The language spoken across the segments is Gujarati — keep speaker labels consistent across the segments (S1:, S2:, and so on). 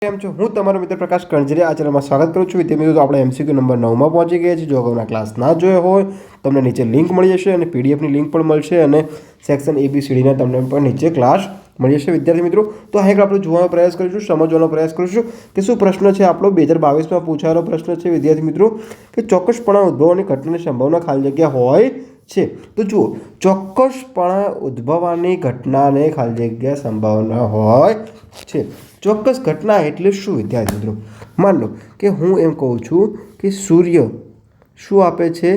S1: કેમ છો? હું તમારો મિત્ર પ્રકાશ કણજરિયા આ ચેનલમાં સ્વાગત કરું છું. વિદ્યાર્થી મિત્રો, આપણે એમસીક્યુ નંબર 9માં પહોંચી ગયા છીએ. જો અગાઉના ક્લાસ ના જોયો હોય તમને નીચે લિંક મળી જશે અને પીડીએફની લિંક પણ મળશે અને સેક્શન ABCDના તમને પણ નીચે ક્લાસ મળી જશે. વિદ્યાર્થી મિત્રો, તો અહીં આપણે જોવાનો પ્રયાસ કરીશું, સમજવાનો પ્રયાસ કરીશું કે શું પ્રશ્ન છે આપણો 2022માં પૂછાયેલો પ્રશ્ન છે વિદ્યાર્થી મિત્રો કે ચોક્કસપણે ઉદ્ભવવાની ઘટનાની સંભાવના ખાલી જગ્યા હોય છે. તો જુઓ, ચોક્કસપણે ઉદ્ભવવાની ઘટનાને ખાલી જગ્યા સંભાવના હોય છે. ચોક્કસ ઘટના એટલે શું વિદ્યાર્થી મિત્રો? માન લો કે હું એમ કહું છું કે સૂર્ય શું આપે છે?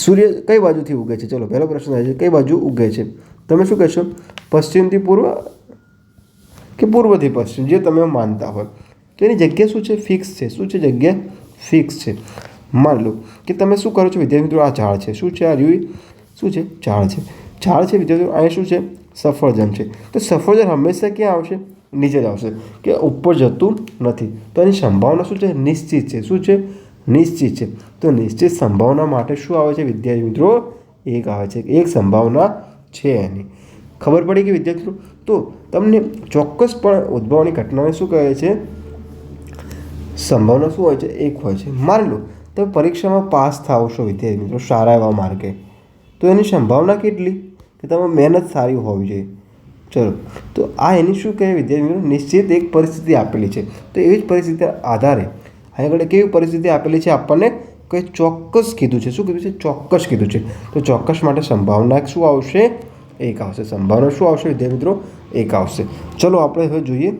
S1: સૂર્ય કઈ બાજુથી ઉગે છે? ચલો, પહેલો પ્રશ્ન છે, કઈ બાજુ ઉગે છે? તમે શું કહેશો? પશ્ચિમથી પૂર્વ કે પૂર્વથી પશ્ચિમ, જે તમે માનતા હોય. તો એની જગ્યા શું છે? ફિક્સ છે. શું છે? જગ્યા ફિક્સ છે. માન લો કે તમે શું કરો છો વિદ્યાર્થી મિત્રો? આ ઝાડ છે. શું છે? આ રહ્યું શું છે? ઝાડ છે. ઝાડ છે વિદ્યાર્થી મિત્રો. અહીં શું છે? સફરજન છે. તો સફરજન હંમેશા ક્યાં આવશે? નીચે જ આવશે, કે ઉપર જતું નથી. તો એની સંભાવના શું છે? નિશ્ચિત છે. શું છે? નિશ્ચિત છે. તો નિશ્ચિત સંભાવના માટે શું આવે છે વિદ્યાર્થી મિત્રો? 1 આવે છે. એક સંભાવના છે એની. ખબર પડી કે વિદ્યાર્થી મિત્રો? તો તમને ચોક્કસપણે ઉદ્ભવવાની ઘટનાને શું કહે છે? સંભાવના શું હોય છે? 1 હોય છે. માની લો તમે પરીક્ષામાં પાસ થાવ છો વિદ્યાર્થી મિત્રો સારા એવા માર્કે, તો એની સંભાવના કેટલી? કે તમે મહેનત સારી હોવી જોઈએ. ચલો, તો આ એની શું કહે વિદ્યાર્થી મિત્રો? નિશ્ચિત એક પરિસ્થિતિ આપેલી છે. તો એવી જ પરિસ્થિતિના આધારે અહીં આગળ કેવી પરિસ્થિતિ આપેલી છે આપણને? કંઈ ચોક્કસ કીધું છે. શું કીધું છે? ચોક્કસ કીધું છે. તો ચોક્કસ માટે સંભાવના શું આવશે? 1 આવશે. સંભાવના શું આવશે વિદ્યાર્થી મિત્રો? 1 આવશે. ચલો આપણે હવે જોઈએ